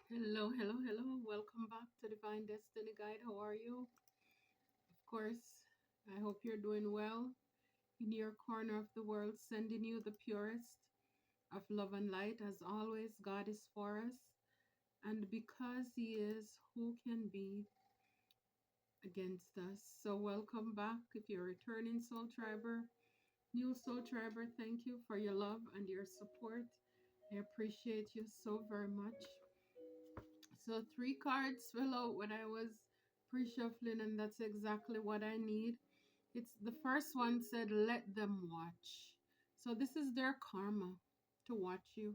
Hello, hello, hello. Welcome back to Divine Destiny Guide. How are you? Of course, I hope you're doing well in your corner of the world, sending you the purest of love and light. As always, God is for us. And because He is, who can be against us? So, welcome back. If you're a returning Soul Triber, new Soul Triber, thank you for your love and your support. I appreciate you so very much. So three cards fell out when I was pre-shuffling, and that's exactly what I need. It's the first one said, "Let them watch." So this is their karma to watch you.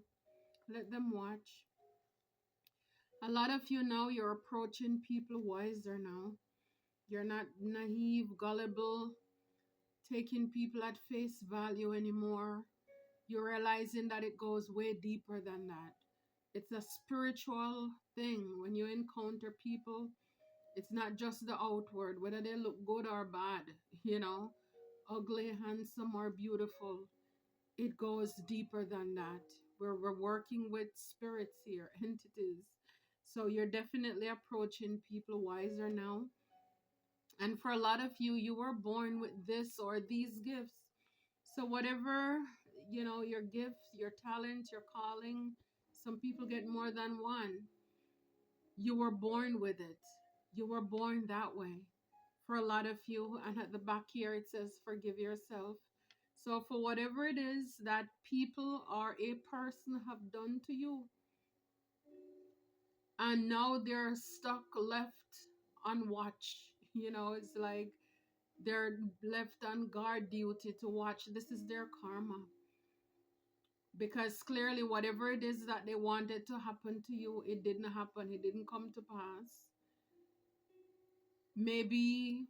Let them watch. A lot of you now, you're approaching people wiser now. You're not naive, gullible, taking people at face value anymore. You're realizing that it goes way deeper than that. It's a spiritual thing when you encounter people. It's not just the outward, whether they look good or bad, you know, ugly, handsome, or beautiful. It goes deeper than that. We're working with spirits here, entities. So you're definitely approaching people wiser now. And for a lot of you, you were born with this or these gifts. So whatever, your gifts, your talents, your calling, some people get more than one. You were born with it. You were born that way. For a lot of you, and at the back here it says, forgive yourself. So, for whatever it is that people or a person have done to you, and now they're stuck left on watch, it's like they're left on guard duty to watch. This is their karma. Because clearly, whatever it is that they wanted to happen to you, it didn't happen, it didn't come to pass. Maybe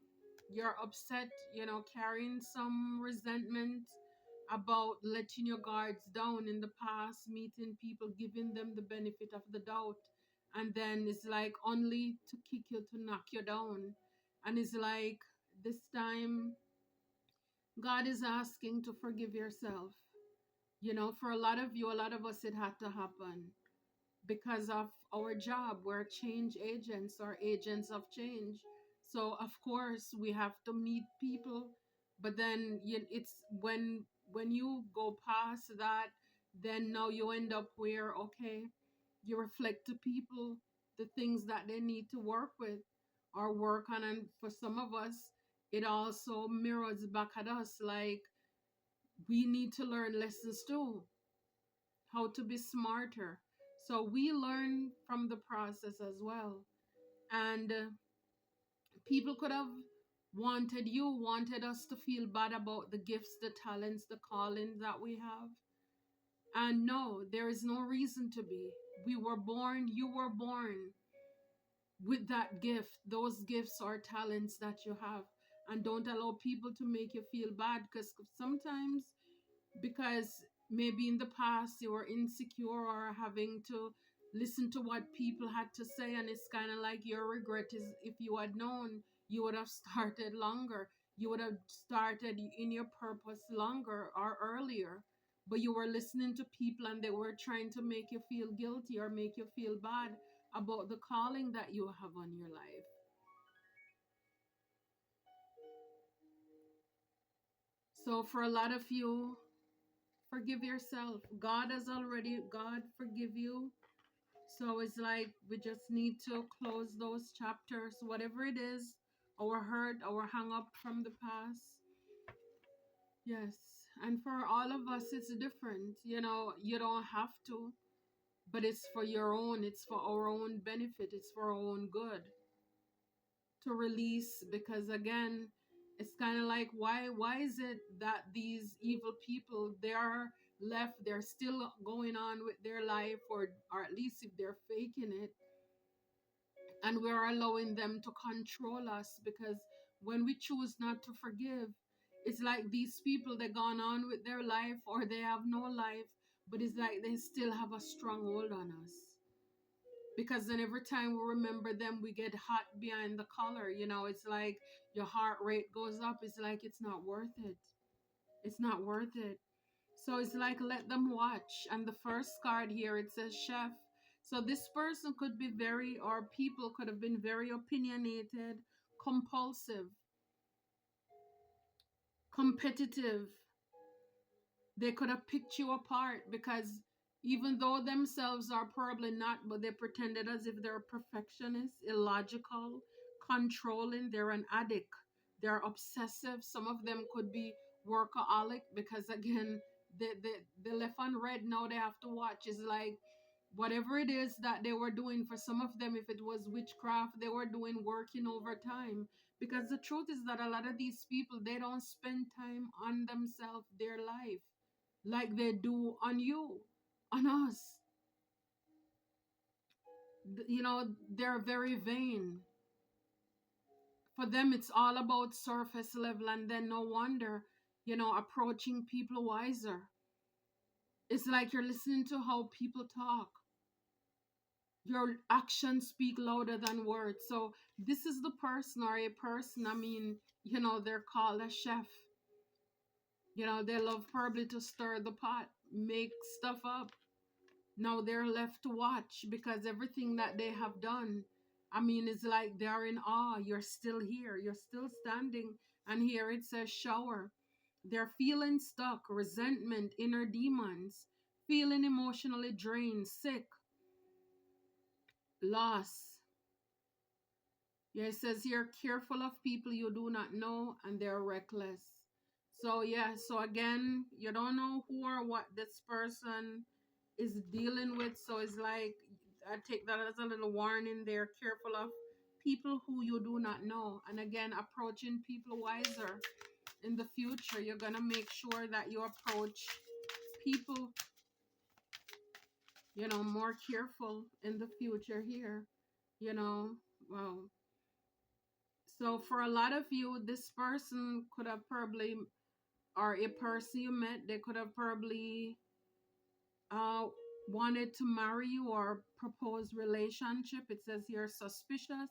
you're upset, carrying some resentment about letting your guards down in the past, meeting people, giving them the benefit of the doubt. And then it's like only to kick you, to knock you down. And it's like this time, God is asking to forgive yourself. For a lot of you, a lot of us, it had to happen because of our job. We're change agents or agents of change. So of course we have to meet people, but then it's when you go past that, then now you end up where, okay, you reflect to people the things that they need to work with or work on. And for some of us, it also mirrors back at us, like we need to learn lessons too, how to be smarter. So we learn from the process as well. And people could have wanted us to feel bad about the gifts, the talents, the callings that we have. And no, there is no reason to be. We were born, you were born with that gift, those gifts or talents that you have. And don't allow people to make you feel bad, because sometimes, because maybe in the past you were insecure or having to listen to what people had to say, and it's kind of like your regret is, if you had known, you would have started longer, you would have started in your purpose longer or earlier, but you were listening to people and they were trying to make you feel guilty or make you feel bad about the calling that you have on your life. So for a lot of you, forgive yourself. God forgive you. So it's like we just need to close those chapters, whatever it is, our hurt, our hang up from the past. Yes. And for all of us, it's different. You don't have to, but it's for your own, it's for our own benefit, it's for our own good to release. Because again, it's kind of like, why is it that these evil people, they are left, they're still going on with their life, or at least if they're faking it, and we're allowing them to control us? Because when we choose not to forgive, it's like these people, they're gone on with their life or they have no life, but it's like they still have a stronghold on us. Because then every time we remember them, we get hot behind the collar. It's like your heart rate goes up. It's like it's not worth it. It's not worth it. So it's like, let them watch. And the first card here, it says chef. So this person could be very, or people could have been very opinionated, compulsive, competitive. They could have picked you apart because even though themselves are probably not, but they pretended as if they're perfectionists, illogical, controlling. They're an addict. They're obsessive. Some of them could be workaholic because again, they left on red. Now they have to watch. It's like whatever it is that they were doing for some of them, if it was witchcraft, they were doing working overtime. Because the truth is that a lot of these people, they don't spend time on themselves, their life, like they do on you, on us. They're very vain. For them, it's all about surface level, and then no wonder, approaching people wiser. It's like you're listening to how people talk. Your actions speak louder than words. So this is the person, or a person, I mean, they're called a chef. They love probably to stir the pot, make stuff up. Now they're left to watch because everything that they have done, I mean, it's like they're in awe. You're still here, you're still standing, and here it says shower. They're feeling stuck, resentment, inner demons, feeling emotionally drained, sick, lost. Yeah, it says here, careful of people you do not know, and they're reckless. So yeah, so again, you don't know who or what this person is dealing with. So it's like, I take that as a little warning there. Careful of people who you do not know. And again, approaching people wiser in the future. You're gonna make sure that you approach people, more careful in the future here. You know, wow. So for a lot of you, this person could have probably, or a person you met, they could have probably uh, wanted to marry you or propose relationship. It says here suspicious,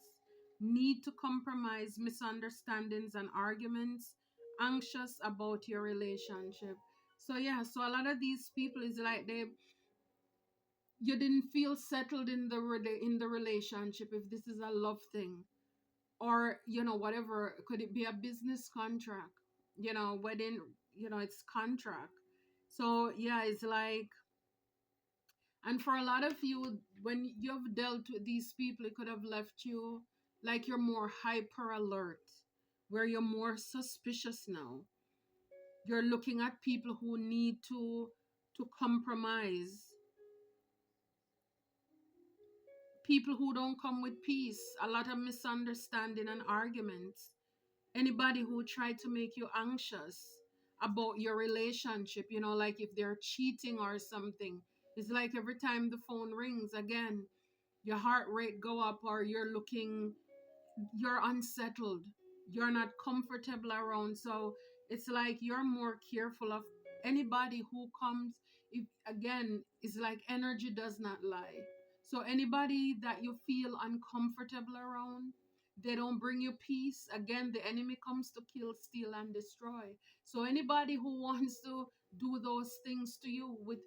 need to compromise, misunderstandings and arguments, anxious about your relationship. So yeah, so a lot of these people is like you didn't feel settled in the relationship, if this is a love thing, or whatever. Could it be a business contract, wedding, it's contract. So yeah, it's like, and for a lot of you, when you've dealt with these people, it could have left you like you're more hyper alert, where you're more suspicious now. You're looking at people who need to compromise, people who don't come with peace, a lot of misunderstanding and arguments. Anybody who tried to make you anxious about your relationship, like if they're cheating or something. It's like every time the phone rings again, your heart rate go up, or you're unsettled, you're not comfortable around. So it's like you're more careful of anybody who comes. If again, it's like energy does not lie. So anybody that you feel uncomfortable around, they don't bring you peace. Again, the enemy comes to kill, steal and destroy. So anybody who wants to do those things to you with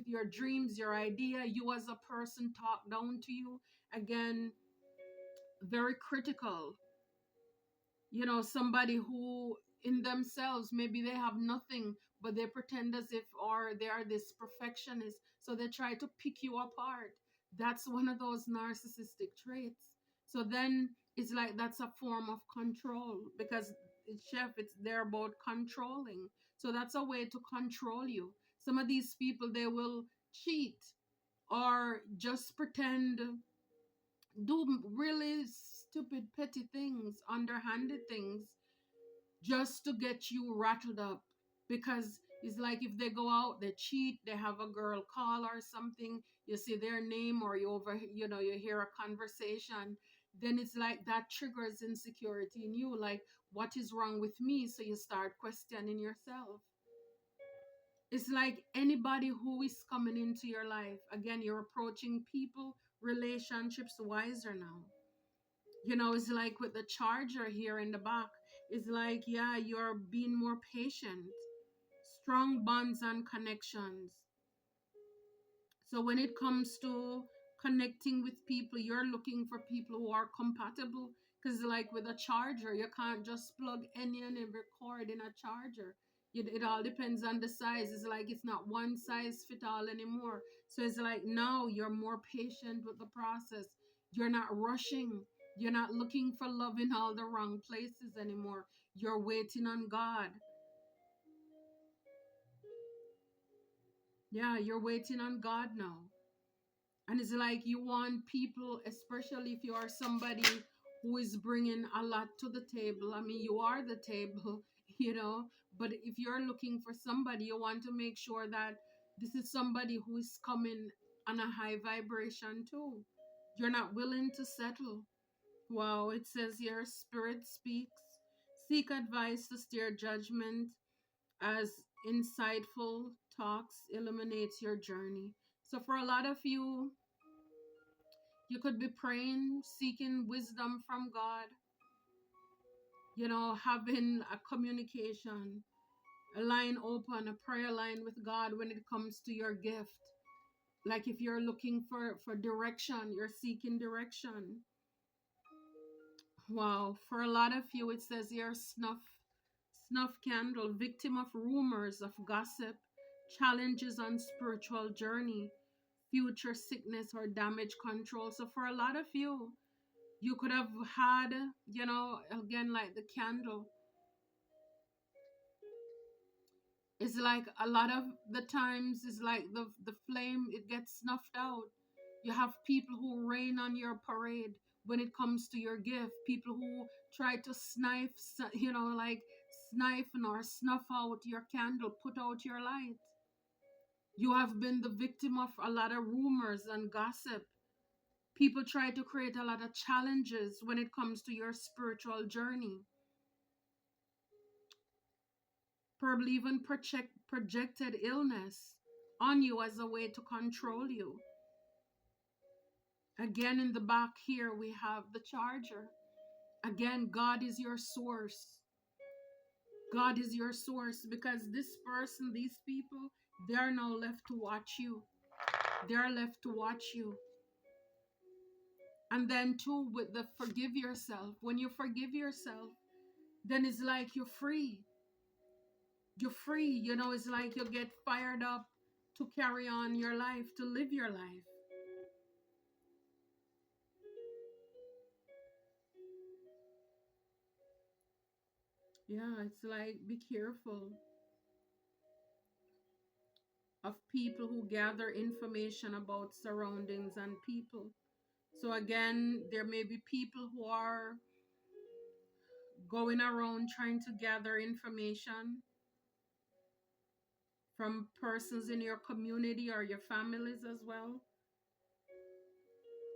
your dreams, your idea, you as a person talk down to you, again, very critical. Somebody who in themselves, maybe they have nothing, but they pretend as if, or they are this perfectionist, so they try to pick you apart. That's one of those narcissistic traits. So then it's like that's a form of control, because chef, it's they're about controlling. So that's a way to control you. Some of these people, they will cheat or just pretend, do really stupid, petty things, underhanded things, just to get you rattled up. Because it's like if they go out, they cheat, they have a girl call or something, you see their name, or you hear a conversation, then it's like that triggers insecurity in you, like, what is wrong with me? So you start questioning yourself. It's like anybody who is coming into your life, again, you're approaching people, relationships wiser now. It's like with the charger here in the back, it's like, yeah, you're being more patient, strong bonds and connections. So when it comes to connecting with people. You're looking for people who are compatible, because like with a charger, you can't just plug any and every cord in a charger. It all depends on the size. It's like it's not one size fit all anymore. So it's like now you're more patient with the process. You're not rushing. You're not looking for love in all the wrong places anymore. You're waiting on God. Yeah, you're waiting on God now. And it's like you want people, especially if you are somebody who is bringing a lot to the table. I mean, you are the table, you know, but if you're looking for somebody, you want to make sure that this is somebody who is coming on a high vibration too. You're not willing to settle. Wow, it says here, Spirit speaks. Seek advice to steer judgment as insightful talks illuminates your journey. So for a lot of you, you could be praying, seeking wisdom from God, having a communication, a line open, a prayer line with God when it comes to your gift. Like if you're looking for direction, you're seeking direction. Wow. For a lot of you, it says you're snuff candle, victim of rumors, of gossip, challenges on spiritual journey, future sickness or damage control. So for a lot of you, you could have had, again, like the candle. It's like a lot of the times it's like the flame, it gets snuffed out. You have people who rain on your parade when it comes to your gift. People who try to like snipe or snuff out your candle, put out your light. You have been the victim of a lot of rumors and gossip. People try to create a lot of challenges when it comes to your spiritual journey. Probably even projected illness on you as a way to control you. Again, in the back here, we have the charger. Again, God is your source. God is your source, because this person, these people, they are now left to watch you. They are left to watch you. And then too, with the forgive yourself. When you forgive yourself, then it's like you're free. You're free. It's like you get fired up to carry on your life, to live your life. Yeah, it's like be careful of people who gather information about surroundings and people. So again, there may be people who are going around trying to gather information from persons in your community or your families as well.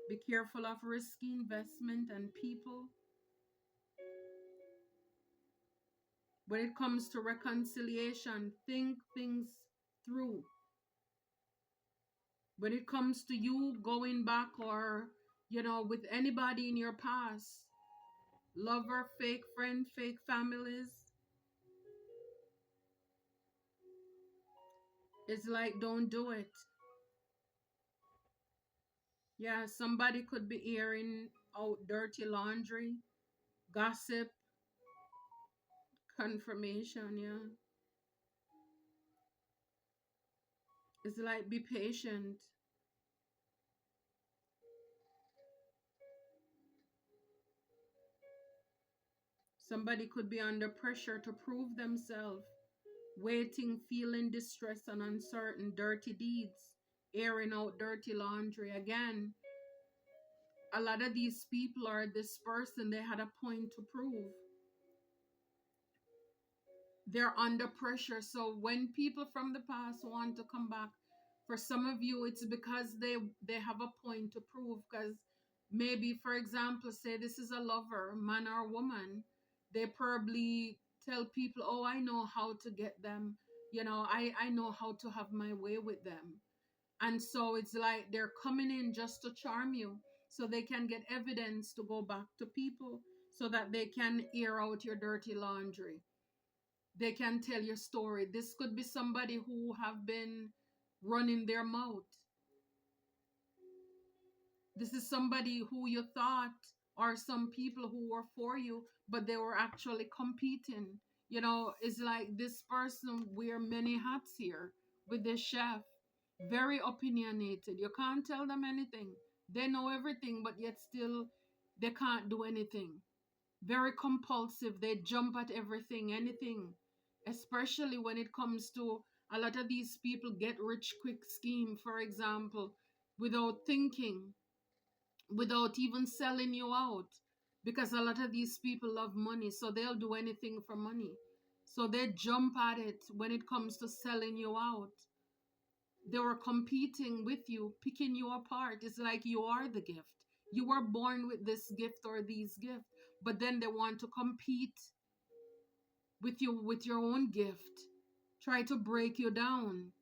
Be careful of risky investment and people. When it comes to reconciliation, think things through. When it comes to you going back or, with anybody in your past, lover, fake friend, fake families, it's like don't do it. Yeah, somebody could be airing out dirty laundry, gossip, confirmation. Yeah, it's like be patient. Somebody could be under pressure to prove themselves, waiting, feeling distressed and uncertain, dirty deeds, airing out dirty laundry. Again, a lot of these people are this person, they had a point to prove. They're under pressure. So when people from the past want to come back, for some of you, it's because they have a point to prove. Because maybe, for example, say this is a lover, man or woman, they probably tell people, oh, I know how to get them. I know how to have my way with them. And so it's like they're coming in just to charm you so they can get evidence to go back to people so that they can air out your dirty laundry. They can tell your story. This could be somebody who have been running their mouth. This is somebody who you thought, or some people who were for you, but they were actually competing. It's like this person wear many hats here with this chef. Very opinionated. You can't tell them anything. They know everything, but yet still they can't do anything. Very compulsive. They jump at everything, anything. Especially when it comes to a lot of these people get rich quick scheme, for example, without thinking, without even selling you out, because a lot of these people love money, so they'll do anything for money. So they jump at it when it comes to selling you out. They were competing with you, picking you apart. It's like you are the gift. You were born with this gift or these gifts, but then they want to compete with you with your own gift, try to break you down.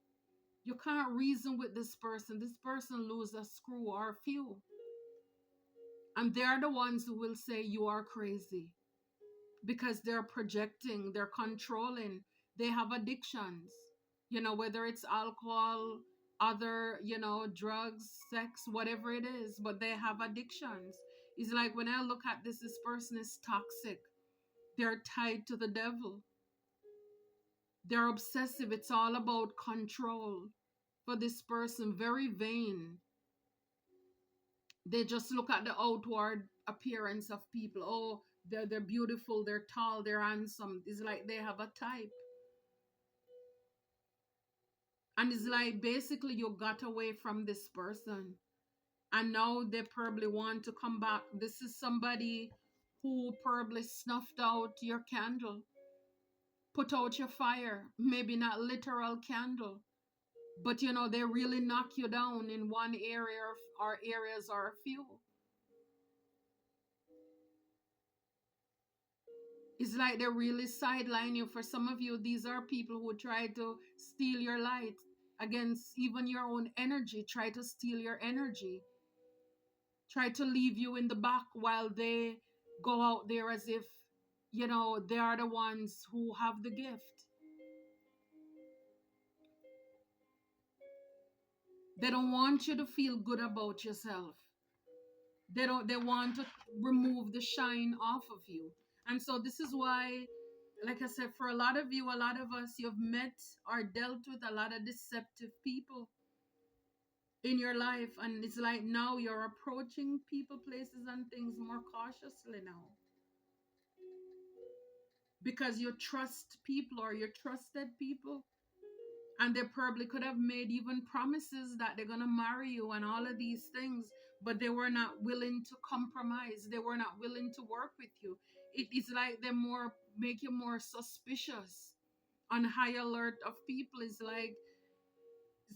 You can't reason with this person. This person lose a screw or a few. And they're the ones who will say you are crazy because they're projecting, they're controlling, they have addictions, whether it's alcohol, other, drugs, sex, whatever it is, but they have addictions. It's like when I look at this person is toxic. They're tied to the devil. They're obsessive. It's all about control for this person, very vain. They just look at the outward appearance of people. Oh, they're beautiful, they're tall, they're handsome. It's like they have a type. And it's like basically you got away from this person. And now they probably want to come back. This is somebody who probably snuffed out your candle, put out your fire. Maybe not literal candle, but they really knock you down in one area or areas or a few. It's like they really sideline you. For some of you, these are people who try to steal your light against even your own energy, try to steal your energy, try to leave you in the back while they go out there as if, they are the ones who have the gift. They don't want you to feel good about yourself. They want to remove the shine off of you. And so this is why, like I said, for a lot of you, a lot of us, you've met or dealt with a lot of deceptive people in your life. And it's like now you're approaching people, places, and things more cautiously now. Because you trust people or you trusted people. And they probably could have made even promises that they're going to marry you and all of these things, but they were not willing to compromise. They were not willing to work with you. It is like they more make you more suspicious, on high alert of people. Is like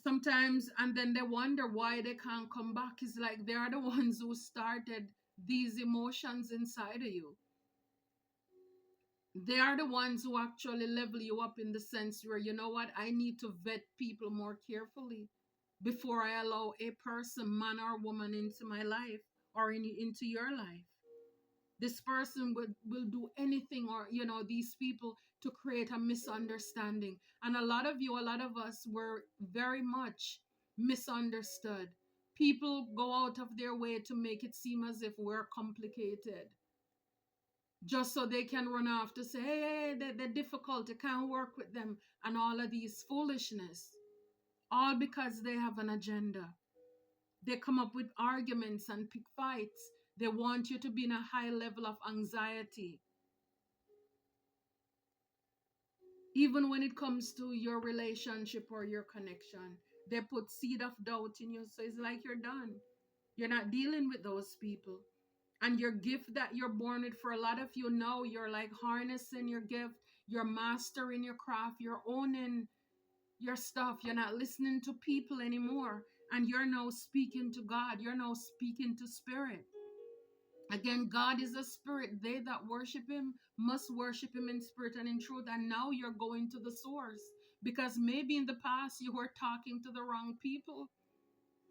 sometimes, and then they wonder why they can't come back. It's like they are the ones who started these emotions inside of you. They are the ones who actually level you up in the sense where, you know what, I need to vet people more carefully before I allow a person, man or woman, into my life or into your life. This person will do anything, or, these people, to create a misunderstanding. And a lot of you, a lot of us were very much misunderstood. People go out of their way to make it seem as if we're complicated, just so they can run off to say, hey, they're difficult, you can't work with them, and all of these foolishness. All because they have an agenda. They come up with arguments and pick fights. They want you to be in a high level of anxiety. Even when it comes to your relationship or your connection, they put seed of doubt in you. So it's like you're done. You're not dealing with those people. And your gift that you're born with, for a lot of you now, you're like harnessing your gift, you're mastering your craft, you're owning your stuff. You're not listening to people anymore. And you're now speaking to God. You're now speaking to spirit. Again, God is a spirit. They that worship him must worship him in spirit and in truth. And now you're going to the source. Because maybe in the past you were talking to the wrong people.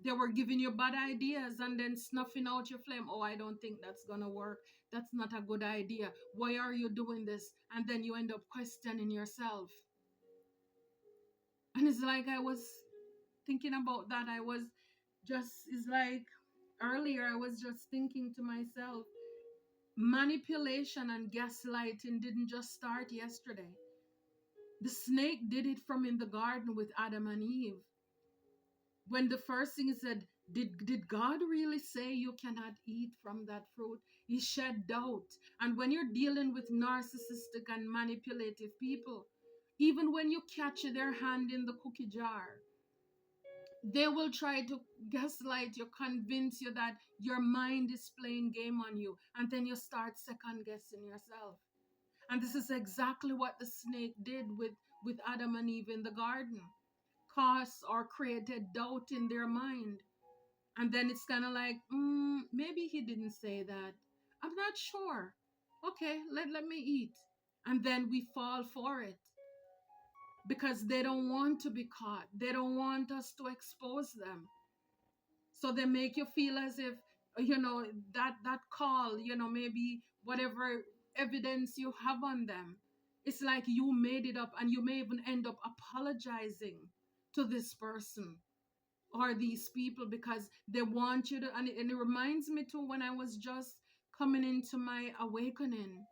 They were giving you bad ideas and then snuffing out your flame. Oh, I don't think that's going to work. That's not a good idea. Why are you doing this? And then you end up questioning yourself. And it's like I was thinking about that. It's like earlier I was just thinking to myself, manipulation and gaslighting didn't just start yesterday. The snake did it from in the garden with Adam and Eve. When the first thing he said, did God really say you cannot eat from that fruit? He shed doubt. And when you're dealing with narcissistic and manipulative people, even when you catch their hand in the cookie jar, they will try to gaslight you, convince you that your mind is playing game on you, and then you start second guessing yourself. And this is exactly what the snake did with Adam and Eve in the garden. Caused or created doubt in their mind. And then it's kind of like, maybe he didn't say that. I'm not sure. Okay, let me eat. And then we fall for it because they don't want to be caught. They don't want us to expose them. So they make you feel as if, that call, maybe whatever evidence you have on them, it's like you made it up, and you may even end up apologizing to this person or these people because they want you to. And it reminds me too, when I was just coming into my awakening,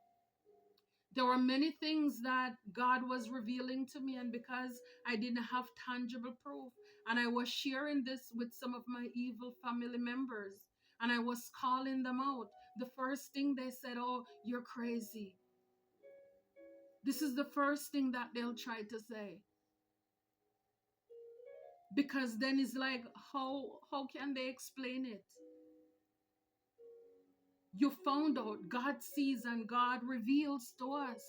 there were many things that God was revealing to me, and because I didn't have tangible proof, and I was sharing this with some of my evil family members, and I was calling them out, the first thing they said, oh, you're crazy. This is the first thing that they'll try to say. Because then it's like, how can they explain it? You found out. God sees and God reveals to us.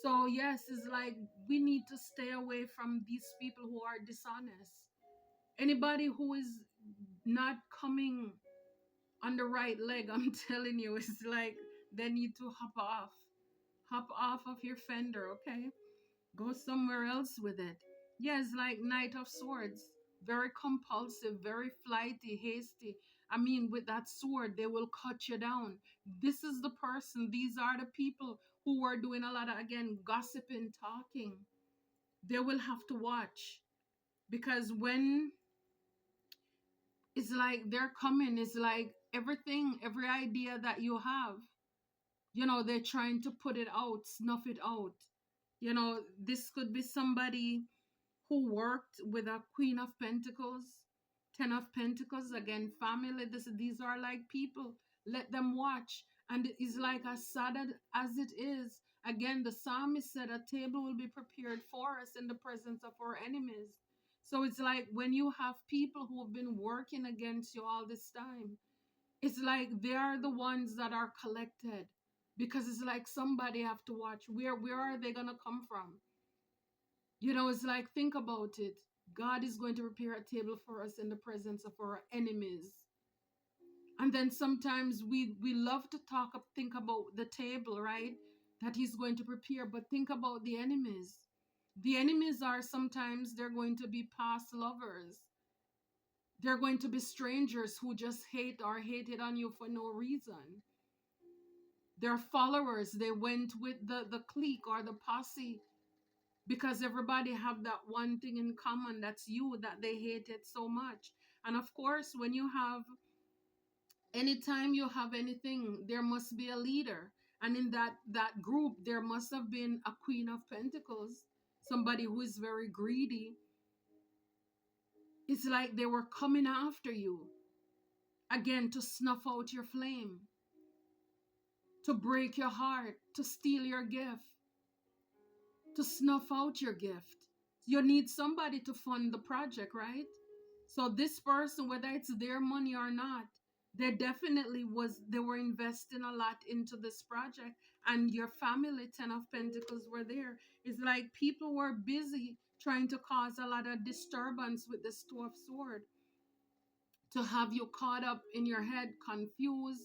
So yes, it's like we need to stay away from these people who are dishonest. Anybody who is not coming on the right leg, I'm telling you, it's like they need to hop off. Hop off of your fender, okay? Go somewhere else with it. Yes, like Knight of Swords. Very compulsive, very flighty, hasty. I mean, with that sword, they will cut you down. This is the person, these are the people who are doing a lot of, again, gossiping, talking. They will have to watch. Because when it's like they're coming, it's like everything, every idea that you have, they're trying to put it out, snuff it out. This could be somebody who worked with a Queen of Pentacles, Ten of Pentacles, again, family. These are like people. Let them watch. And it's like as sad as it is. Again, the psalmist said a table will be prepared for us in the presence of our enemies. So it's like when you have people who have been working against you all this time, it's like they are the ones that are collected. Because it's like somebody have to watch. Where are they going to come from? It's like, think about it. God is going to prepare a table for us in the presence of our enemies. And then sometimes we love to think about the table, right? That he's going to prepare, but think about the enemies. The enemies are sometimes they're going to be past lovers. They're going to be strangers who just hate or hated on you for no reason. They're followers. They went with the clique or the posse because everybody have that one thing in common, that's you, that they hated so much. And of course, anytime you have anything, there must be a leader. And in that group, there must have been a Queen of Pentacles, somebody who is very greedy. It's like they were coming after you, again, to snuff out your flame, to break your heart, to steal your gift, to snuff out your gift. You need somebody to fund the project, right? So this person, whether it's their money or not, they were investing a lot into this project, and your family, Ten of Pentacles, were there. It's like people were busy trying to cause a lot of disturbance with this Two of Swords, to have you caught up in your head, confused,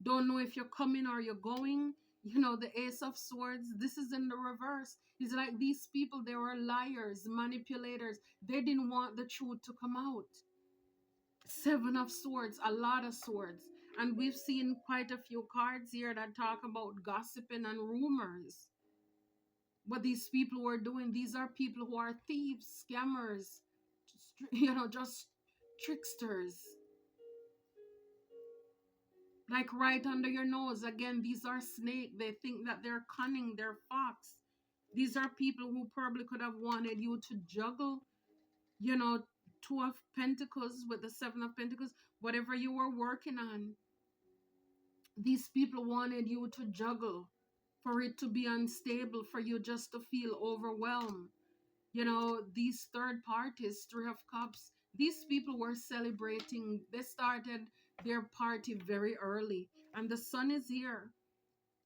don't know if you're coming or you're going. The Ace of Swords, this is in the reverse. It's like these people, they were liars, manipulators. They didn't want the truth to come out. Seven of Swords, a lot of swords. And we've seen quite a few cards here that talk about gossiping and rumors. What these people were doing, these are people who are thieves, scammers, just tricksters. like right under your nose. Again, these are snake. They think that they're cunning, they're fox. These are people who probably could have wanted you to juggle, you know, two of pentacles with the seven of pentacles, whatever you were working on. These people wanted you to juggle, for it to be unstable, for you just to feel overwhelmed. You know, these third parties, Three of Cups, these people were celebrating. They started their party very early, and the sun is here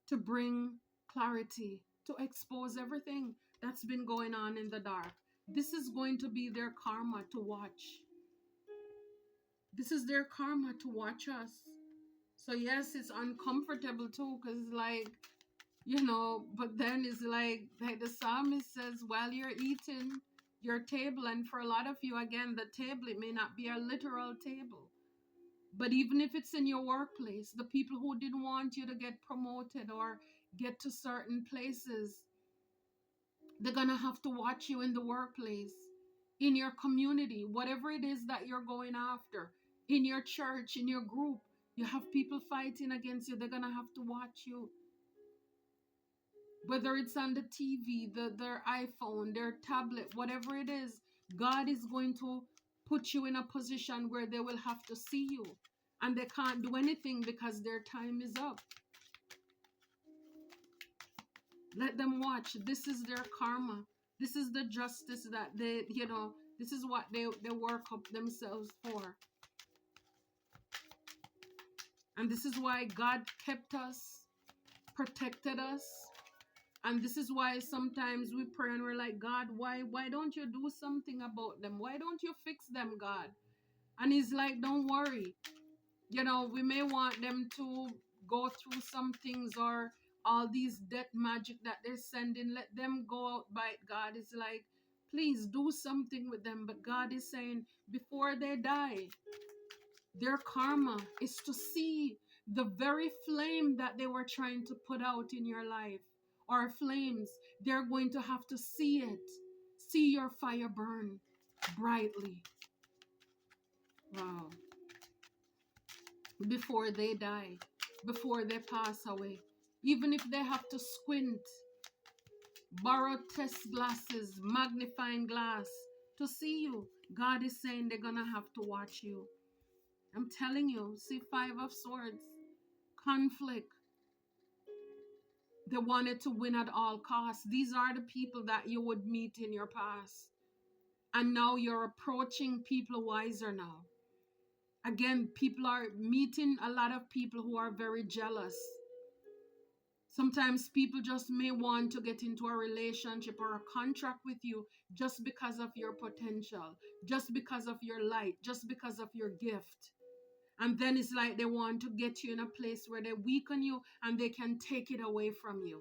to bring clarity, to expose everything that's been going on in the dark. This is going to be their karma to watch. This is their karma to watch us. So yes, it's uncomfortable too, because like, you know, but then it's like the psalmist says, while you're eating your table, and for a lot of you, again, the table, it may not be a literal table, but even if it's in your workplace, the people who didn't want you to get promoted or get to certain places, they're gonna have to watch you in the workplace, in your community, whatever it is that you're going after, in your church, in your group. You have people fighting against you. They're gonna have to watch you, whether it's on the TV, their iPhone, their tablet, whatever it is. God is going to put you in a position where they will have to see you, and they can't do anything because their time is up. Let them watch. This is their karma. This is the justice that they, you know, this is what they work up themselves for. And this is why God kept us, protected us. And this is why sometimes we pray and we're like, God, why don't you do something about them? Why don't you fix them, God? And he's like, don't worry. You know, we may want them to go through some things, or all these death magic that they're sending, let them go out by it. God is like, please do something with them. But God is saying, before they die, their karma is to see the very flame that they were trying to put out in your life, or flames. They're going to have to see it, see your fire burn brightly. Wow. Before they die, before they pass away, even if they have to squint, borrow test glasses, magnifying glass to see you, God is saying they're gonna have to watch you. I'm telling you. See, Five of Swords, conflict. They wanted to win at all costs. These are the people that you would meet in your past, and now you're approaching people wiser now. Again, people are meeting a lot of people who are very jealous. Sometimes people just may want to get into a relationship or a contract with you just because of your potential, just because of your light, just because of your gift. And then it's like they want to get you in a place where they weaken you and they can take it away from you.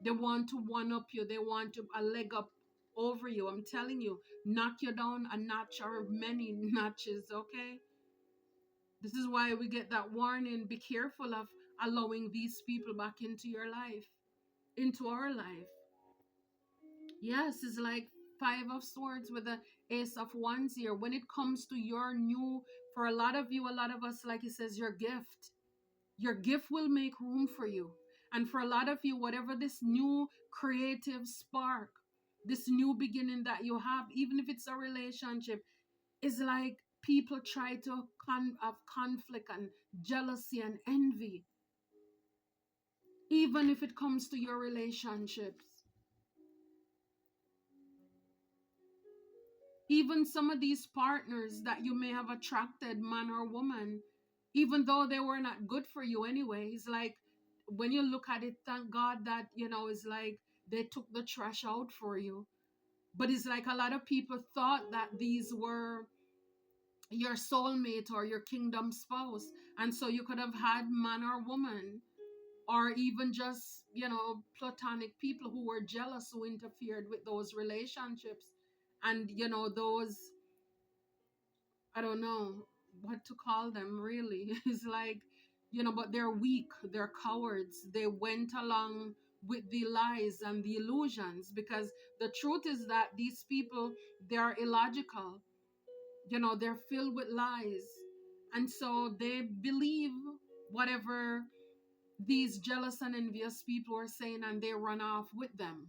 They want to one up you. They want to a leg up over you. I'm telling you, knock you down a notch or many notches, okay? This is why we get that warning. Be careful of allowing these people back into your life, into our life. Yes, it's like Five of Swords with the Ace of Wands here. When it comes to your new, for a lot of you, a lot of us, like it says, your gift will make room for you. And for a lot of you, whatever this new creative spark, this new beginning that you have, even if it's a relationship, is like people try to have conflict and jealousy and envy, even if it comes to your relationships. Even some of these partners that you may have attracted, man or woman, even though they were not good for you anyway, it's like when you look at it, thank God that, you know, it's like they took the trash out for you. But it's like a lot of people thought that these were your soulmate or your kingdom spouse. And so you could have had man or woman, or even just, you know, platonic people who were jealous, who interfered with those relationships. And, you know, those, I don't know what to call them really. It's like, you know, but they're weak, they're cowards. They went along with the lies and the illusions, because the truth is that these people, they are illogical. You know, they're filled with lies. And so they believe whatever these jealous and envious people were saying, and they run off with them,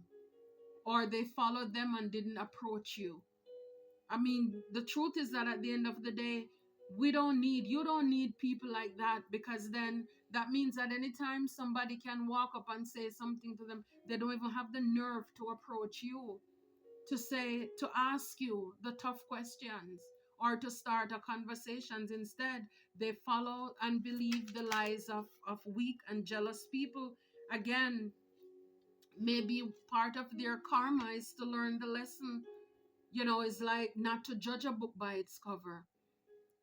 or they followed them and didn't approach you. I mean, the truth is that at the end of the day, you don't need people like that, because then that means that anytime somebody can walk up and say something to them, they don't even have the nerve to approach you, to ask you the tough questions, or to start a conversations. Instead, they follow and believe the lies of weak and jealous people. Again, maybe part of their karma is to learn the lesson, is like not to judge a book by its cover,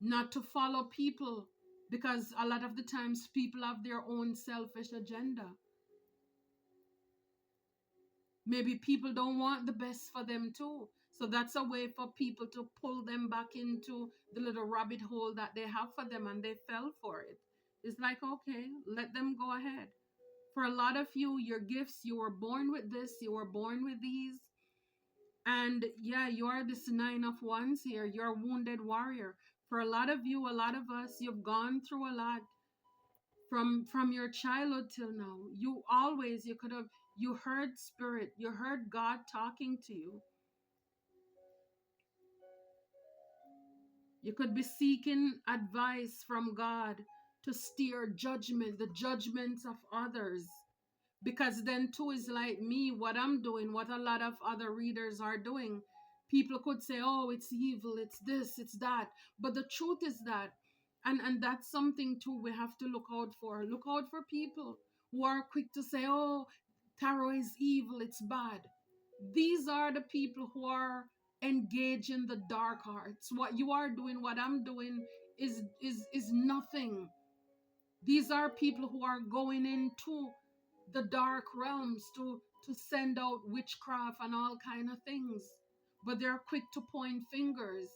not to follow people, because a lot of the times people have their own selfish agenda. Maybe people don't want the best for them too. So that's a way for people to pull them back into the little rabbit hole that they have for them, and they fell for it. It's like, okay, let them go ahead. For a lot of you, your gifts, you were born with this, you were born with these. And yeah, you are this 9 of Wands here. You're a wounded warrior. For a lot of you, a lot of us, you've gone through a lot from your childhood till now. You heard spirit, you heard God talking to you. You could be seeking advice from God to steer the judgments of others. Because then too is like me, what I'm doing, what a lot of other readers are doing. People could say, oh, it's evil, it's this, it's that. But the truth is that, and that's something too we have to look out for. Look out for people who are quick to say, oh, tarot is evil, it's bad. These are the people who are engaged in the dark arts. What you are doing, what I'm doing is nothing. These are people who are going into the dark realms to send out witchcraft and all kind of things. But they're quick to point fingers,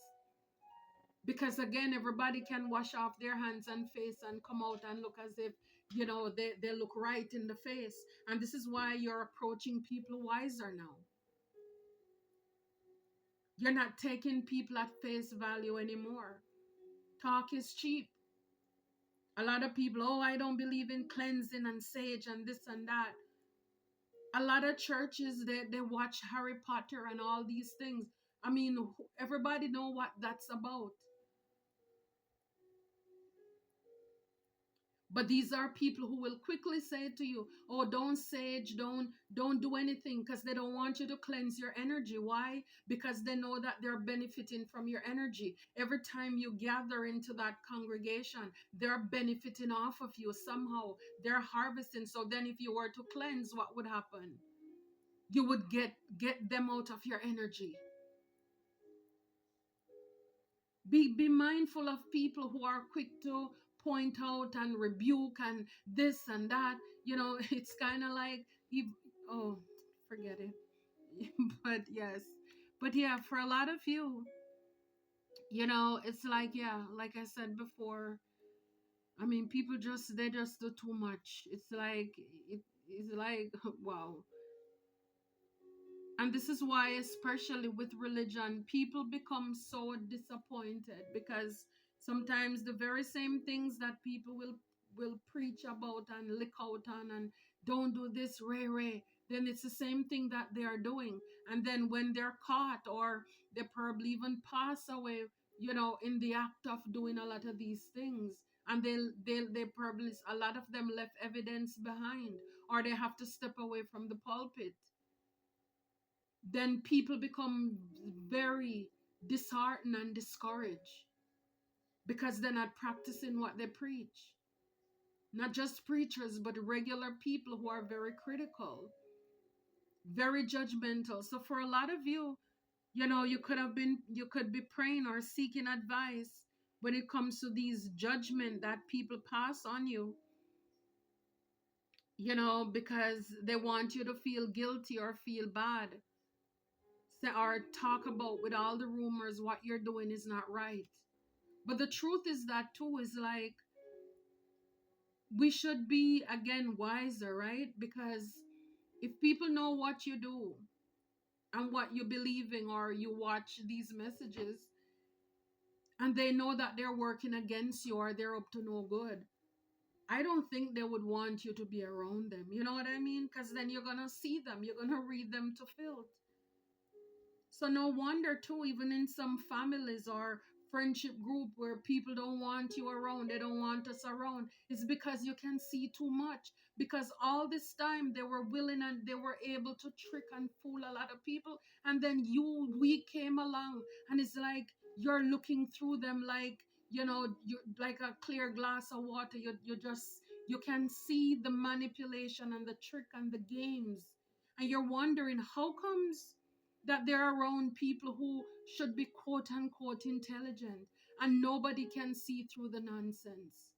because again, everybody can wash off their hands and face and come out and look as if they look right in the face. And this is why you're approaching people wiser now. You're not taking people at face value anymore. Talk is cheap. A lot of people, oh, I don't believe in cleansing and sage and this and that. A lot of churches, they watch Harry Potter and all these things. I mean, everybody know what that's about. But these are people who will quickly say to you, oh, don't sage, don't do anything, because they don't want you to cleanse your energy. Why? Because they know that they're benefiting from your energy. Every time you gather into that congregation, they're benefiting off of you somehow. They're harvesting. So then if you were to cleanse, what would happen? You would get them out of your energy. Be mindful of people who are quick to point out and rebuke and this and that. It's kind of like, oh, forget it. But yes, but yeah, for a lot of you, it's like, yeah, like I said before, I mean, people they just do too much. It's like wow. And this is why, especially with religion, people become so disappointed, because sometimes the very same things that people will preach about and lick out on and don't do this, ray, then it's the same thing that they are doing. And then when they're caught, or they probably even pass away, in the act of doing a lot of these things, and they probably, a lot of them left evidence behind, or they have to step away from the pulpit, then people become very disheartened and discouraged, because they're not practicing what they preach. Not just preachers, but regular people who are very critical, very judgmental. So for a lot of you, you could be praying or seeking advice when it comes to these judgment that people pass on you, because they want you to feel guilty or feel bad, or talk about with all the rumors what you're doing is not right. But the truth is that too is like, we should be again wiser, right? Because if people know what you do and what you believe in, or you watch these messages and they know that they're working against you or they're up to no good, I don't think they would want you to be around them. You know what I mean? Because then you're going to see them, you're going to read them to filth. So no wonder too, even in some families or friendship group where people don't want you around, they don't want us around, it's because you can see too much. Because all this time they were willing and they were able to trick and fool a lot of people, and then we came along, and it's like you're looking through them like, you like a clear glass of water. You can see the manipulation and the trick and the games, and you're wondering how comes that they're around people who should be quote unquote intelligent, and nobody can see through the nonsense.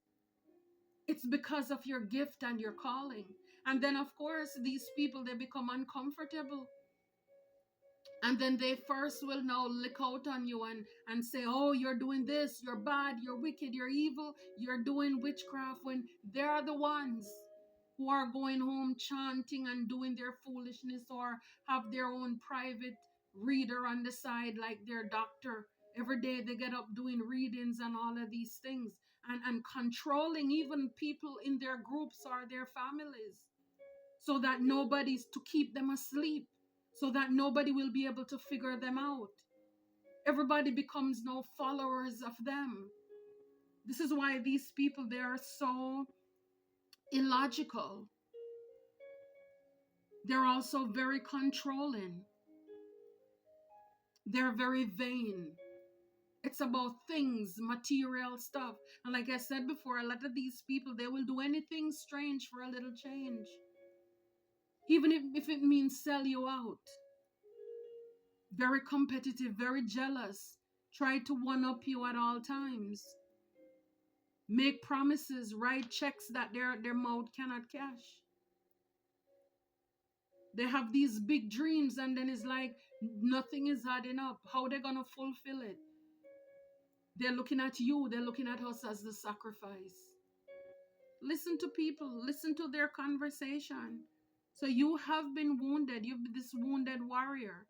It's because of your gift and your calling. And then, of course, these people, they become uncomfortable. And then they first will now lick out on you and say, oh, you're doing this, you're bad, you're wicked, you're evil, you're doing witchcraft, when they're the ones who are going home chanting and doing their foolishness, or have their own private reader on the side like their doctor. Every day they get up doing readings and all of these things, and controlling even people in their groups or their families, so that nobody's to keep them asleep, so that nobody will be able to figure them out. Everybody becomes now followers of them. This is why these people, they are so illogical. They're also very controlling. They're very vain. It's about things, material stuff. And like I said before, a lot of these people, they will do anything strange for a little change. Even if it means sell you out. Very competitive, very jealous. Try to one-up you at all times. Make promises, write checks that their mouth cannot cash. They have these big dreams, and then it's like nothing is adding up. How are they going to fulfill it? They're looking at you, they're looking at us as the sacrifice. Listen to people, listen to their conversation. So you have been wounded, you've been this wounded warrior.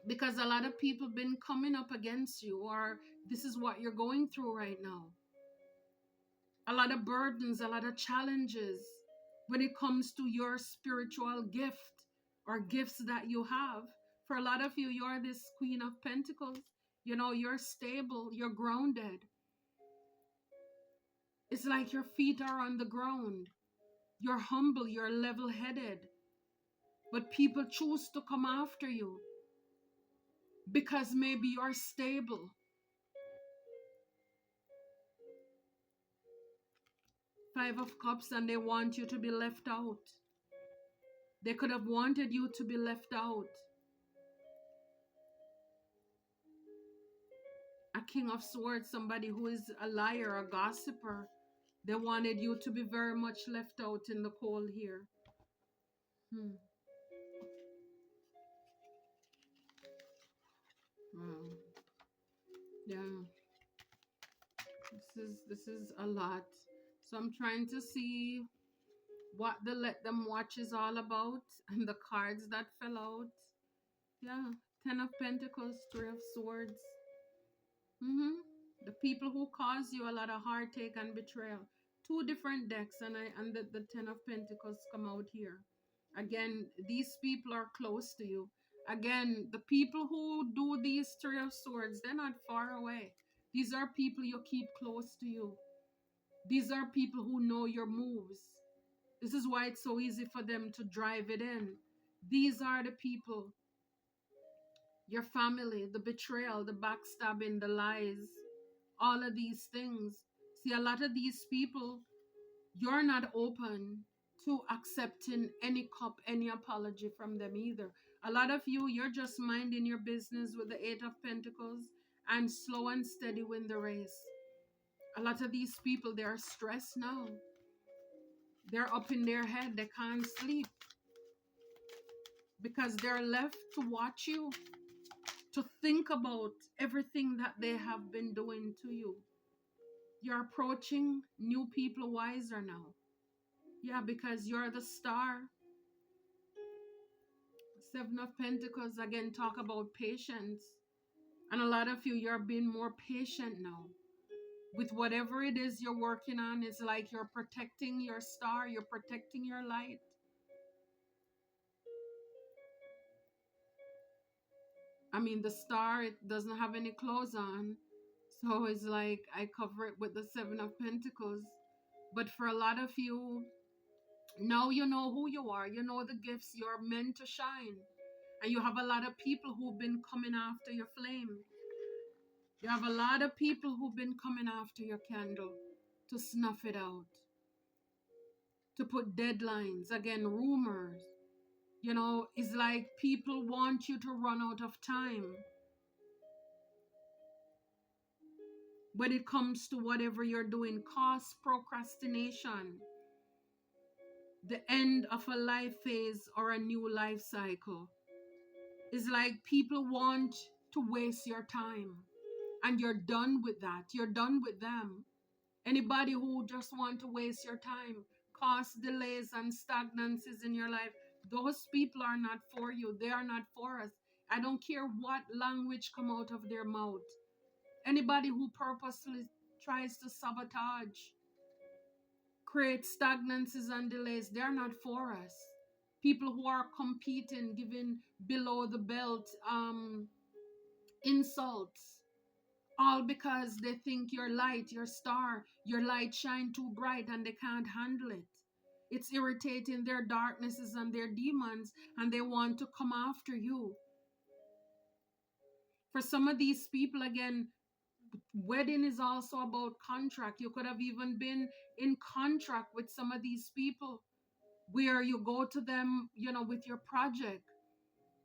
Because a lot of people been coming up against you, or this is what you're going through right now. A lot of burdens, a lot of challenges when it comes to your spiritual gift or gifts that you have. For a lot of you, you're this Queen of Pentacles. You're stable, you're grounded. It's like your feet are on the ground. You're humble, you're level-headed. But people choose to come after you because maybe you're stable. Five of Cups, and they want you to be left out. They could have wanted you to be left out. A King of Swords, somebody who is a liar, a gossiper. They wanted you to be very much left out in the cold here. Yeah. This is a lot. So I'm trying to see what the Let Them Watch is all about, and the cards that fell out. Yeah. 10 of Pentacles, 3 of Swords. The people who cause you a lot of heartache and betrayal. Two different decks, and the 10 of Pentacles come out here. Again, these people are close to you. Again, the people who do these 3 of Swords, they're not far away. These are people you keep close to you. These are people who know your moves. This is why it's so easy for them to drive it in. These are the people. Your family, the betrayal, the backstabbing, the lies, all of these things. See, a lot of these people, you're not open to accepting any cup, any apology from them either. A lot of you, you're just minding your business with the 8 of Pentacles and slow and steady win the race. A lot of these people, they are stressed now. They're up in their head. They can't sleep because they're left to watch you, to think about everything that they have been doing to you. You're approaching new people wiser now. Yeah, because you're the star. 7 of Pentacles, again, talk about patience. And a lot of you, you're being more patient now. with whatever it is you're working on. It's like you're protecting your star, you're protecting your light. I mean, the star, it doesn't have any clothes on. So it's like I cover it with the Seven of Pentacles. But for a lot of you, now you know who you are. You know the gifts you're meant to shine. And you have a lot of people who've been coming after your flame. You have a lot of people who've been coming after your candle to snuff it out, to put deadlines, again, rumors. You know, it's like people want you to run out of time. When it comes to whatever you're doing, cause procrastination, the end of a life phase or a new life cycle. It's like people want to waste your time, and you're done with that. You're done with them. Anybody who just want to waste your time, cause delays and stagnancies in your life, those people are not for you. They are not for us. I don't care what language come out of their mouth. Anybody who purposely tries to sabotage, create stagnancies and delays, they're not for us. People who are competing, giving below the belt insults, all because they think your light, your star, your light shine too bright and they can't handle it. It's irritating their darknesses and their demons, and they want to come after you. For some of these people, again, wedding is also about contract. You could have even been in contract with some of these people where you go to them, you know, with your project.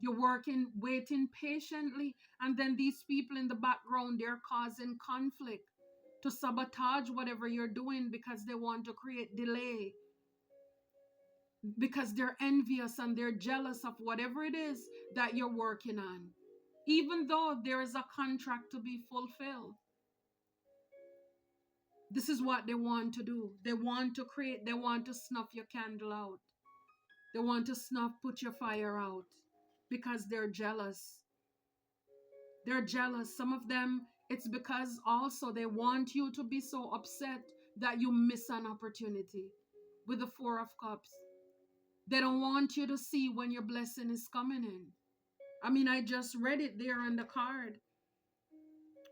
You're working, waiting patiently, and then these people in the background, they're causing conflict to sabotage whatever you're doing because they want to create delay, because they're envious and they're jealous of whatever it is that you're working on, even though there is a contract to be fulfilled. This is what they want to do. They want to create, they want to snuff your candle out. They want to snuff, put your fire out because they're jealous. They're jealous. Some of them, it's because also they want you to be so upset that you miss an opportunity with the Four of Cups. They don't want you to see when your blessing is coming in. I mean, I just read it there on the card.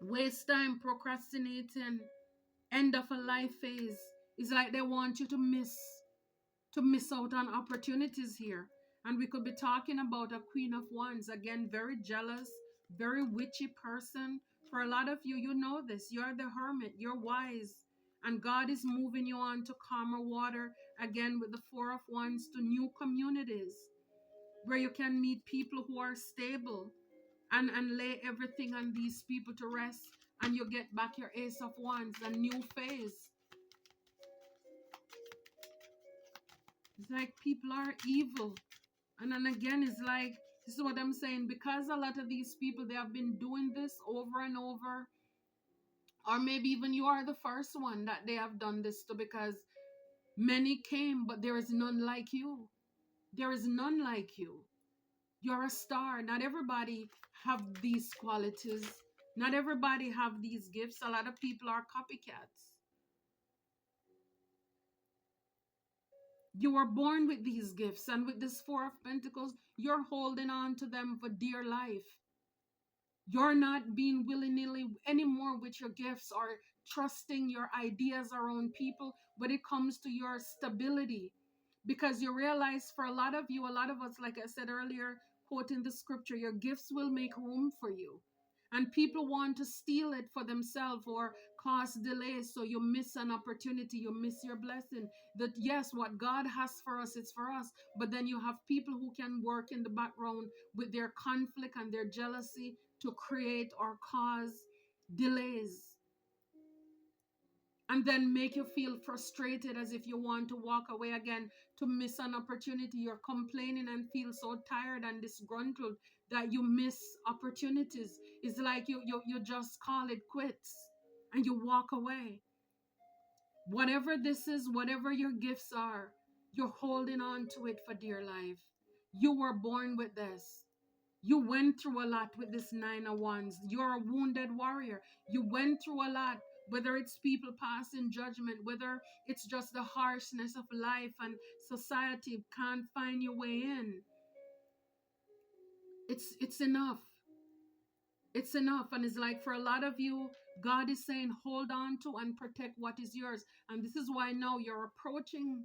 Waste time, procrastinating, end of a life phase. It's like they want you to miss out on opportunities here. And we could be talking about a Queen of Wands. Again, very jealous, very witchy person. For a lot of you, you know this. You're the hermit. You're wise. And God is moving you on to calmer water. Again, with the Four of Wands, to new communities where you can meet people who are stable and lay everything on these people to rest. And you get back your Ace of Wands, a new phase. It's like people are evil. And then again, it's like, this is what I'm saying, because a lot of these people, they have been doing this over and over, or maybe even you are the first one that they have done this to, because many came, but there is none like you. There is none like you. You're a star. Not everybody have these qualities. Not everybody have these gifts. A lot of people are copycats. You were born with these gifts, and with this Four of Pentacles, you're holding on to them for dear life. You're not being willy-nilly anymore with your gifts or trusting your ideas around people when it comes to your stability. Because you realize, for a lot of you, a lot of us, like I said earlier, quoting the scripture, your gifts will make room for you. And people want to steal it for themselves or cause delays, so you miss an opportunity, you miss your blessing. That yes, what God has for us, it's for us. But then you have people who can work in the background with their conflict and their jealousy to create or cause delays. And then make you feel frustrated, as if you want to walk away again, to miss an opportunity. You're complaining and feel so tired and disgruntled that you miss opportunities. It's like you just call it quits and you walk away. Whatever this is, whatever your gifts are, you're holding on to it for dear life. You were born with this. You went through a lot with this Nine of Wands. You're a wounded warrior. You went through a lot whether it's people passing judgment, whether it's just the harshness of life and society can't find your way in. It's enough. It's enough. And it's like for a lot of you, God is saying, hold on to and protect what is yours. And this is why now you're approaching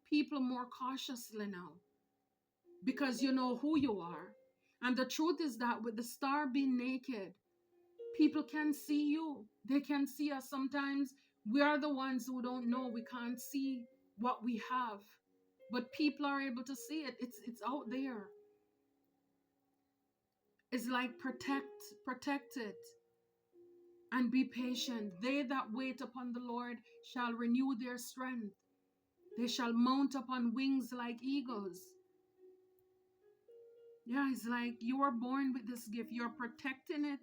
people more cautiously now, because you know who you are. And the truth is that with the star being naked, people can see you. They can see us. Sometimes we are the ones who don't know. We can't see what we have, but people are able to see it. It's out there. It's like protect it and be patient. They that wait upon the Lord shall renew their strength. They shall mount upon wings like eagles. Yeah, it's like you are born with this gift. You're protecting it.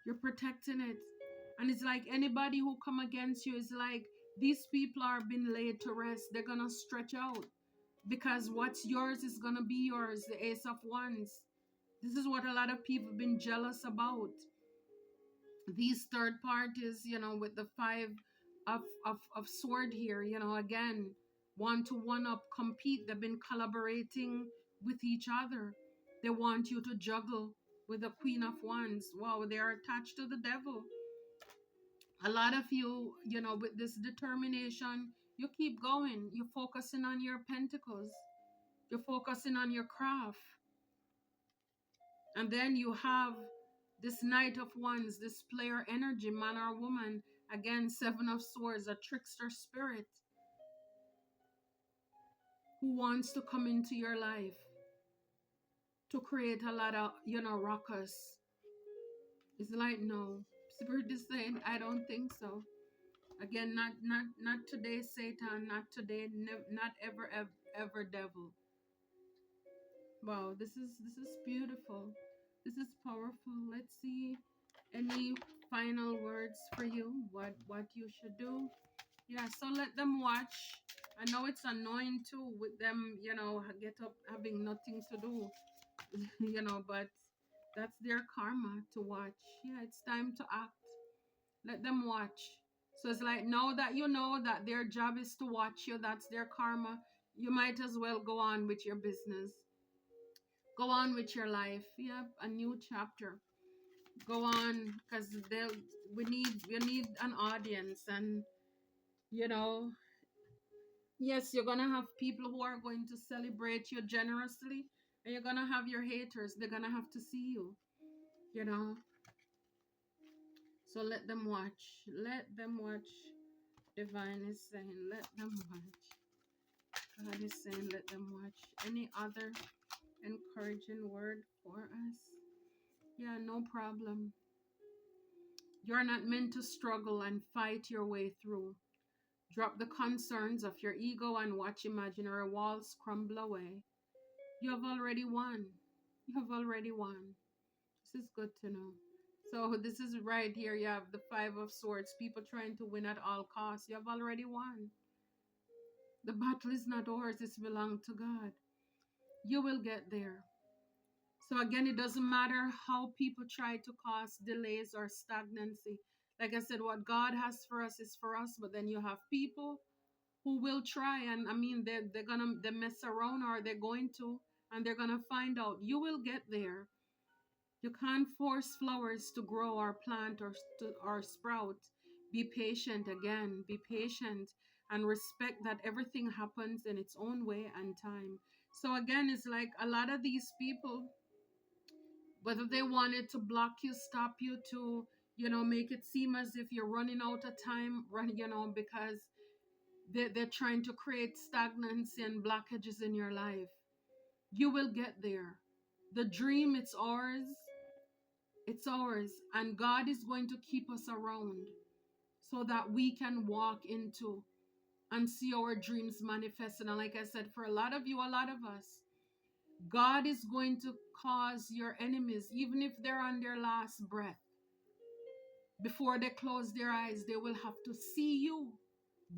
You're protecting it. And it's like anybody who come against you is like these people are being laid to rest. They're going to stretch out because what's yours is going to be yours. The Ace of Wands. This is what a lot of people have been jealous about. These third parties, with the five of sword here, again, want to one up, compete. They've been collaborating with each other. They want you to juggle with the Queen of Wands. Wow, they are attached to the devil. A lot of you, with this determination, you keep going. You're focusing on your pentacles. You're focusing on your craft. And then you have this Knight of Wands, this player energy, man or woman. Again, Seven of Swords, a trickster spirit who wants to come into your life to create a lot of, ruckus. It's like, no. Spirit is saying, I don't think so. Again, not today, Satan. Not today. Not ever, ever, devil. Wow, this is beautiful. This is powerful. Let's see any final words for you. What you should do. Yeah, so let them watch. I know it's annoying too with them, get up having nothing to do, but that's their karma to watch. Yeah, it's time to act. Let them watch. So it's like, now that you know that their job is to watch you, that's their karma, you might as well go on with your business. Go on with your life. Yeah, a new chapter. Go on, because we need an audience. And yes, you're gonna have people who are going to celebrate you generously, and you're gonna have your haters. They're gonna have to see you. So let them watch. Let them watch. Divine is saying, let them watch. God is saying, let them watch. Any other encouraging word for us? Yeah, no problem. You're not meant to struggle and fight your way through. Drop the concerns of your ego and watch imaginary walls crumble away. You have already won. You have already won. This is good to know. So this is right here. You have the Five of Swords. People trying to win at all costs. You have already won. The battle is not ours. It belongs to God. You will get there. So again, it doesn't matter how people try to cause delays or stagnancy. Like I said, what God has for us is for us. But then you have people who will try, and I mean, they mess around, or they're going to, and they're gonna find out. You will get there. You can't force flowers to grow or plant or sprout. Be patient. Again, be patient and respect that everything happens in its own way and time. So again, it's like a lot of these people, whether they wanted to block you, stop you, to make it seem as if you're running out of time, because they're trying to create stagnancy and blockages in your life. You will get there. The dream, it's ours. It's ours. And God is going to keep us around so that we can walk into and see our dreams manifesting. And like I said, for a lot of you, a lot of us, God is going to cause your enemies, even if they're on their last breath, before they close their eyes, they will have to see you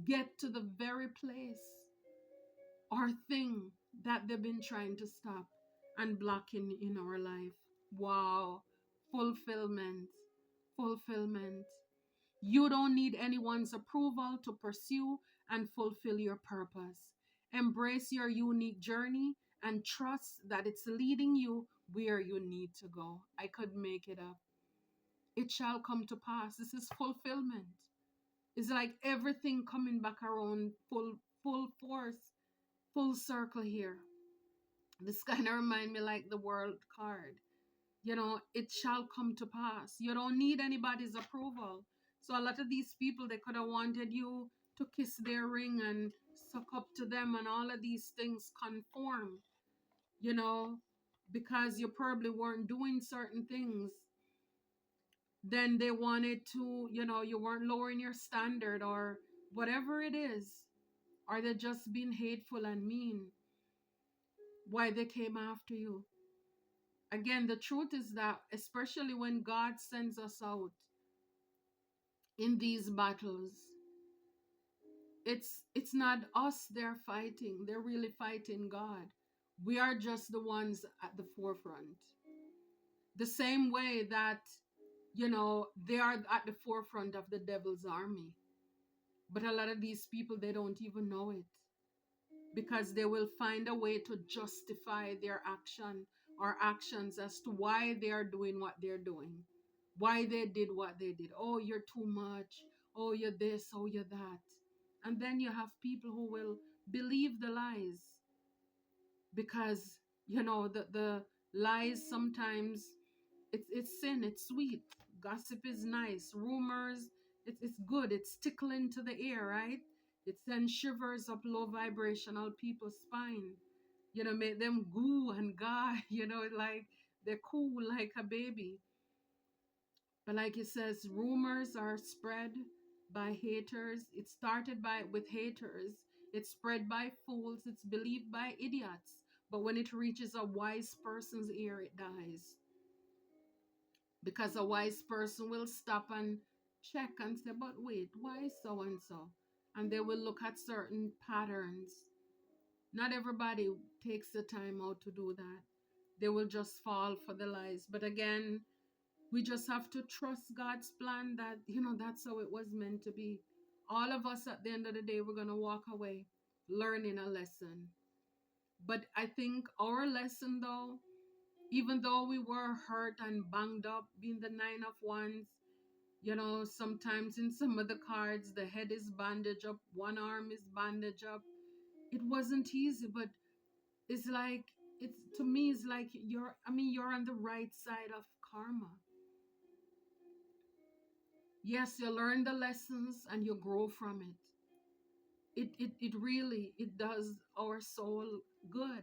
get to the very place or thing that they've been trying to stop and block in our life. Wow. Fulfillment. You don't need anyone's approval to pursue and fulfill your purpose. Embrace your unique journey and trust that it's leading you where you need to go. I could make it up. It shall come to pass. This is fulfillment. It's like everything coming back around full force, full circle here. This kind of remind me like the world card. It shall come to pass. You don't need anybody's approval. So a lot of these people, they could have wanted you to kiss their ring and suck up to them and all of these things conform, you know, because you probably weren't doing certain things. Then they wanted to, you weren't lowering your standard or whatever it is. Or they're just being hateful and mean. Why they came after you. Again, the truth is that, especially when God sends us out in these battles, it's not us they're fighting. They're really fighting God. We are just the ones at the forefront. The same way that, they are at the forefront of the devil's army. But a lot of these people, they don't even know it, because they will find a way to justify their action or actions as to why they are doing what they're doing, why they did what they did. Oh, you're too much. Oh, you're this. Oh, you're that. And then you have people who will believe the lies because, the lies sometimes, it's sin, it's sweet. Gossip is nice. Rumors, it's good. It's tickling to the ear, right? It sends shivers up low vibrational people's spine. Make them goo and gah, like they're cool like a baby. But like it says, rumors are spread by haters. It started with haters. It's spread by fools. It's believed by idiots. But when it reaches a wise person's ear, it dies. Because a wise person will stop and check and say, but wait, why so and so? And they will look at certain patterns. Not everybody takes the time out to do that. They will just fall for the lies. But again, we just have to trust God's plan that, that's how it was meant to be. All of us at the end of the day, we're going to walk away learning a lesson. But I think our lesson, though, even though we were hurt and banged up, being the 9 of Wands, sometimes in some of the cards, the head is bandaged up, one arm is bandaged up. It wasn't easy, but it's like, to me, it's like you're on the right side of karma. Yes, you learn the lessons and you grow from it. It really, it does our soul good.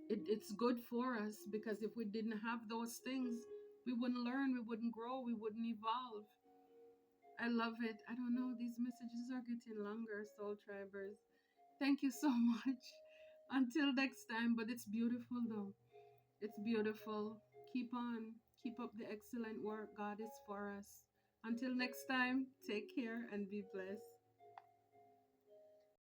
It's good for us, because if we didn't have those things, we wouldn't learn, we wouldn't grow, we wouldn't evolve. I love it. I don't know, these messages are getting longer, soul tribers. Thank you so much. Until next time, but it's beautiful though. It's beautiful. Keep on. Keep up the excellent work. God is for us. Until next time, take care and be blessed.